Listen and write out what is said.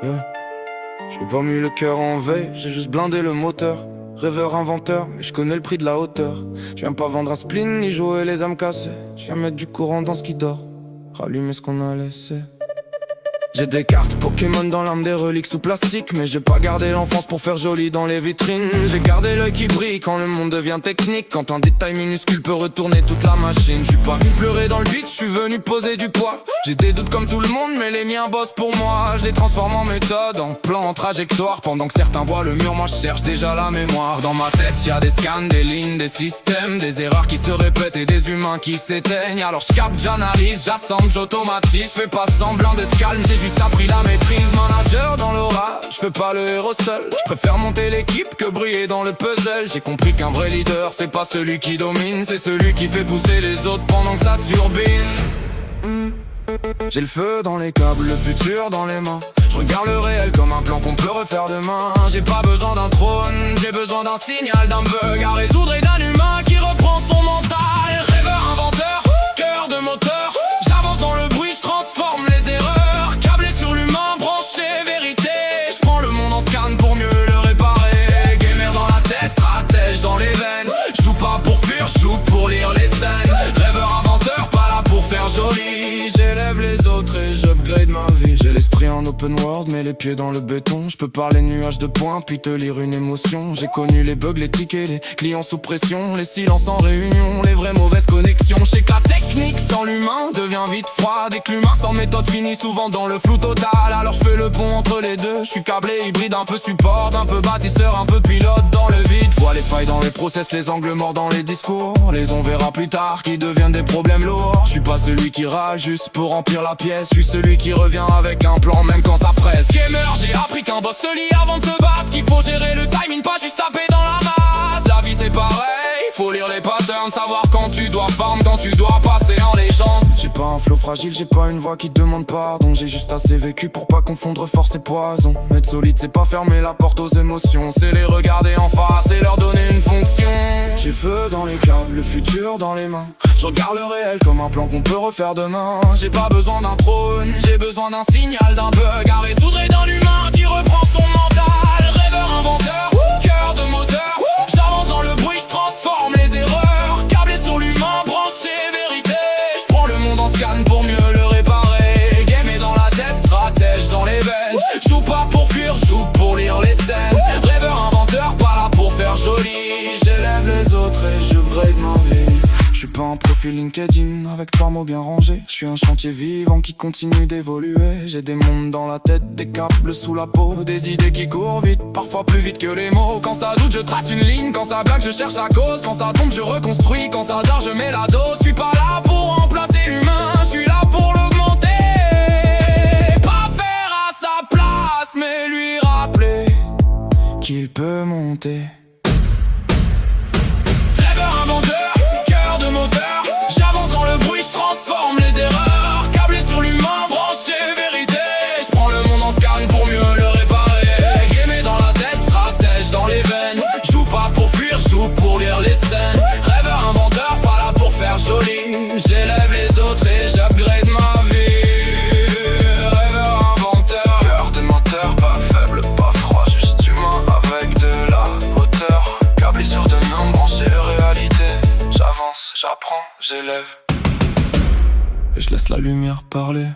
Yeah. J'ai pas mis le cœur en veille, j'ai juste blindé le moteur. Rêveur inventeur, mais je connais le prix de la hauteur. Je viens pas vendre un spleen ni jouer les âmes cassées. Je viens mettre du courant dans ce qui dort, rallumer ce qu'on a laissé. J'ai des cartes Pokémon dans l'âme, des reliques sous plastique. Mais j'ai pas gardé l'enfance pour faire joli dans les vitrines. J'ai gardé l'œil qui brille quand le monde devient technique. Quand un détail minuscule peut retourner toute la machine. J'suis pas venu pleurer dans le vide, j'suis venu poser du poids. J'ai des doutes comme tout le monde, mais les miens bossent pour moi. Je les transforme en méthode, en plan, en trajectoire. Pendant que certains voient le mur, moi je cherche déjà la mémoire. Dans ma tête y'a des scans, des lignes, des systèmes, des erreurs qui se répètent et des humains qui s'éteignent. Alors j'capte, j'analyse, j'assemble, j'automatise. J'fais pas semblant d'être calme, j'ai juste appris la maîtrise. Manager dans l'orage, j'fais pas le héros seul. J'préfère monter l'équipe que briller dans le puzzle. J'ai compris qu'un vrai leader c'est pas celui qui domine, c'est celui qui fait pousser les autres pendant que ça turbine. J'ai le feu dans les câbles, le futur dans les mains. Je regarde le réel comme un plan qu'on peut refaire demain. J'ai pas besoin d'un trône, j'ai besoin d'un signal, d'un bug à résoudre et d'un humain qui reprend son mental. Rêveur inventeur, cœur de moteur. J'avance dans le bruit, je transforme les erreurs. Câblé sur l'humain, branché vérité. Je prends le monde en scan pour mieux le réparer. Gamer dans la tête, stratège dans les veines. Joue pas pour fuir, joue pour lire les scènes. Rêveur inventeur, pas là pour faire joli. J'élève les autres et j'upgrade ma vie. J'ai l'esprit en open world mais les pieds dans le béton. Je peux parler nuages de points puis te lire une émotion. J'ai connu les bugs, les tickets, les clients sous pression, les silences en réunion, les vraies mauvaises connexions. Je sais que la technique sans l'humain devient vite froide et que l'humain sans méthode finit souvent dans le flou total. Alors je fais le pont entre les deux, je suis câblé hybride, un peu support, un peu bâtisseur, un peu pilote dans le vide. Vois les failles dans les process, les angles morts dans les discours. Les on verra plus tard qui deviennent des problèmes lourds. Je suis pas celui qui râle juste pour remplir la pièce. Je suis celui qui revient avec un plan même quand ça presse. Gamer, j'ai appris qu'un boss se lie avant de se battre, qu'il faut gérer le timing, pas juste taper dans la masse. La vie c'est pareil, faut lire les patterns, savoir quand tu dois farm, quand tu dois passer en légende. J'ai pas un flow fragile, j'ai pas une voix qui demande pardon. J'ai juste assez vécu pour pas confondre force et poison. Être solide c'est pas fermer la porte aux émotions, c'est les regarder en face et leur donner une fonction. J'ai feu dans les câbles, le futur dans les mains. Je regarde le réel comme un plan qu'on peut refaire demain. J'ai pas besoin d'un trône, j'ai besoin d'un signal, d'un bug à résoudre et d'un humain qui reprend son mental. Rêveur inventeur, cœur de moteur. J'avance dans le bruit, je transforme les erreurs. Câblé sur l'humain, branché vérité. Je prends le monde en scan pour mieux le réparer. Game est dans la tête, stratège dans les veines. Joue pas pour fuir, joue pour lire les scènes. Rêveur inventeur, pas là pour faire joli. J'élève les autres et j'upgrade ma vie. Je suis pas un profil LinkedIn avec 3 mots bien rangés. Je suis un chantier vivant qui continue d'évoluer. J'ai des mondes dans la tête, des câbles sous la peau, des idées qui courent vite, parfois plus vite que les mots. Quand ça doute je trace une ligne, quand ça blague je cherche la cause. Quand ça tombe je reconstruis, quand ça dort je mets la dose. Je suis pas là pour remplacer l'humain, je suis là pour l'augmenter. Pas faire à sa place mais lui rappeler qu'il peut monter. Rêveur inventeur, j'avance dans le bruit, je transforme les erreurs. Câblé sur l'humain, branché vérité. Je prends le monde en scan pour mieux le réparer. Game dans la tête, stratège dans les veines. Joue pas pour fuir, joue pour lire les scènes. Rêveur inventeur, pas là pour faire joli. J'élève les autres et j'upgrade ma vie. Rêveur inventeur, cœur de moteur, pas faible, pas froid, juste humain avec de la hauteur. Câblé sur de mains, branché réalité. J'avance, j'apprends, j'élève et je laisse la lumière parler.